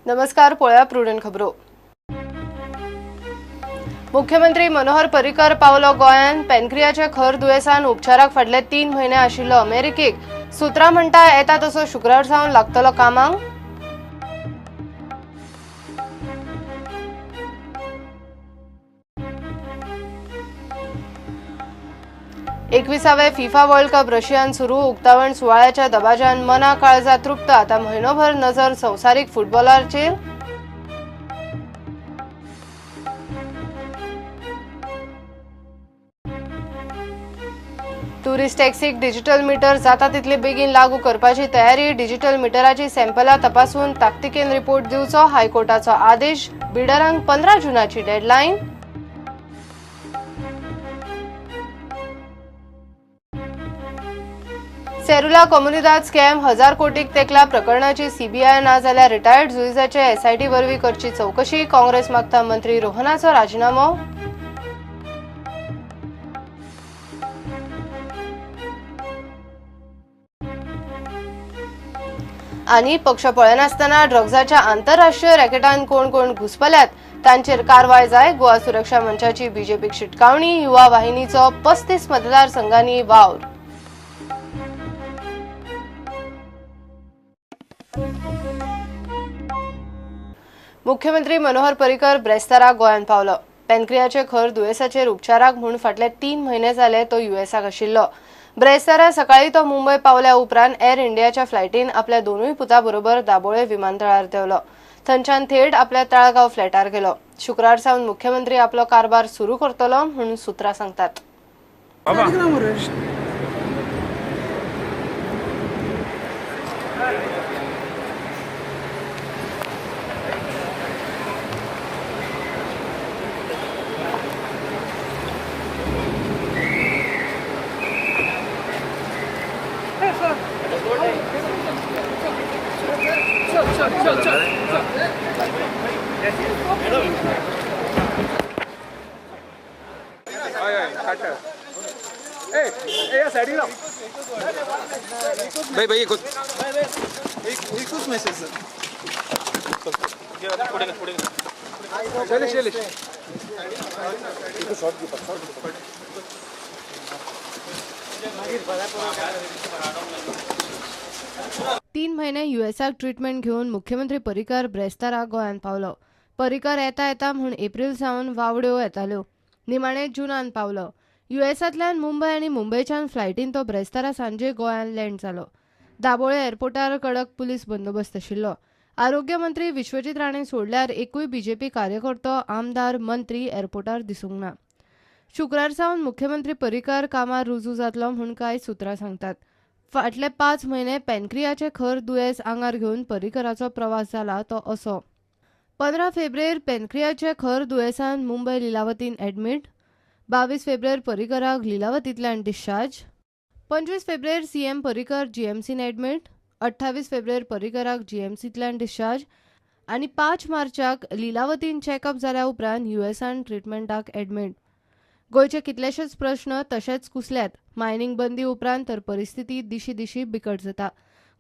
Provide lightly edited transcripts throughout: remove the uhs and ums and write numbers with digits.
नमस्कार, पोळ्या प्रुडंट खबरो। मुख्यमंत्री मनोहर पर्रीकर पावलो गोंयान। पॅनक्रियाच्या खर दुयेसान उपचाराक फाटले 3 म्हयने आशिल्लो अमेरिकेक। सुत्रां म्हणटा येता तसो शुक्रार सावन लागतलो कामाक। 21वे फिफा वर्ल्ड कप रशियान सुरू। उक्तावण सुवाळ्याच्या दबाज्यान मना काळजा तृप्त। आता म्हयनोभर नजर संवसारीक फुटबॉलाचेर। टुरिस्ट टॅक्सीक डिजिटल मीटर जाता तितले बेगीन लागू करपाची तयारी। डिजिटल मिटराची सॅम्पलां तपासून ताकतिकेन रिपोर्ट दिवचो। हायकोर्टाचो आदेश। बिल्डरांक 15 जूनाची डेडलायन। सेरुला कोमुनिदाद स्कॅम 1000 कोटीक तेकला प्रकरणाची सीबीआय ना जाल्यार रिटायर्ड जुईजाचे एसआयटी वरवीं करची चौकशी। काँग्रेस मागता मंत्री रोहनाचो राजीनामो। आनी पक्ष पळयनासतना ड्रग्जाच्या आंतरराष्ट्रीय रॅकेटांत कोण कोण घुसपल्यात तांचेर कारवाय जाय। गोवा सुरक्षा मंचाची बीजेपीक शिटकावणी। युवा वाहिनीचो 35 मतदारसंघांनी वावर। मुख्यमंत्री मनोहर पर्रीकर ब्रेस्ताराक गोंयान पावलो। पॅनक्रियाचे खर दुयेसाचेर उपचाराक म्हूण फाटले 3 म्हयने जाले तो युएसाक आशिल्लो। ब्रेस्तारा सकाळी तो मुंबय पावल्या उपरांत एअर इंडियाच्या फ्लायटीन आपल्या दोनूय पुतां बरोबर दाबोळे विमानतळार देवलो। थंयच्यान थेट आपल्या ताळगांव फ्लॅटार गेलो। शुक्रार सावन मुख्यमंत्री आपलो कारभार सुरू करतलो म्हूण सुत्रां सांगतात। भाई एकूच मेसेज सर। शैलेश 3 महिने युएसाक ट्रीटमेंट घेऊन मुख्यमंत्री पर्रीकर ब्रेस्तारा गोंयान पावलो। पर्रीकर येता म्हूण एप्रिल सावन वावड्यो येताल्यो। निमाणे जूनान पावलो। युएसांतल्यान मुंबय आनी मुंबयच्यान फ्लायटीन तो ब्रेस्तारा सांजे गोंयान लँड जालो। दाबोळे एअरपोर्टार कडक पुलीस बंदोबस्त आशिल्लो। आरोग्य मंत्री विश्वजीत राणे सोडल्यार एकूय बीजेपी कार्यकर्तो आमदार मंत्री एअरपोर्टार दिसूंक ना। शुक्रार सावन मुख्यमंत्री पर्रीकर कामार रुजू जातलो म्हूण कांय सुत्रां सांगतात। फाटले 5 म्हयने पॅनक्रियाचे खर दुयेस आंगार घेवन पर्रीकराचो प्रवास जाला तो असो। 15 फेब्रेर पॅनक्रियाचे खर दुयेसान मुंबय लिलावतीन एडमीट। 22 फेब्रेर पर्रीकराक लिलावतींतल्यान डिस्चार्ज। 25 फेब्रेर सीएम पर्रीकर जीएमसीन एडमीट। 28 फेब्रेर पर्रीकराक जीएमसींतल्यान डिस्चार्ज आनी 5 मार्चाक लिलावतीन चॅकअप जाल्या उपरांत युएसान ट्रीटमेंटाक एडमीट। गोंयचे कितलेशेच प्रश्न तशेच कुसल्यात। मायनिंग बंदी उपरांत तर परिस्थिती दिशी दिशी बिकट जाता।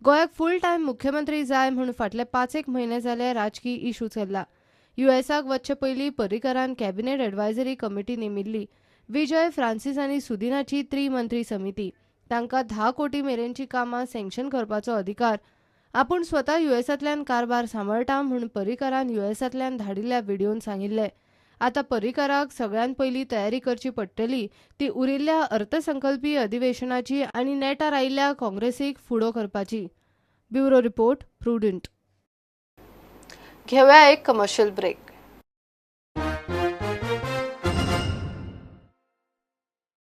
गोंयाक फूल टायम मुख्यमंत्री जाय म्हूण फाटले 5 म्हयने जाले राजकी इशू चल्ला। युएसाक वचचे पयलीं पर्रीकरान कॅबिनेट एडवायझरी कमिटी नेमिल्ली। विजय फ्रांसीस आनी सुदिनाची त्रिमंत्री समिती। तांकां 10 कोटी मेरेनची कामां सँक्शन करपाचो अधिकार। आपूण स्वता युएसांतल्यान कारभार सांबाळटा म्हूण पर्रीकरान युएसांतल्यान धाडिल्ल्या व्हिडिओन सांगिल्ले। आतां पर्रीकराक सगळ्यात पयलीं तयारी करची पडटली ती उरिल्ल्या अर्थसंकल्पीय अधिवेशनाची आनी नेटार आयिल्ल्या काँग्रेसीक फुडो करपाची। Bureau report prudent. घेवया एक कमर्शियल ब्रेक।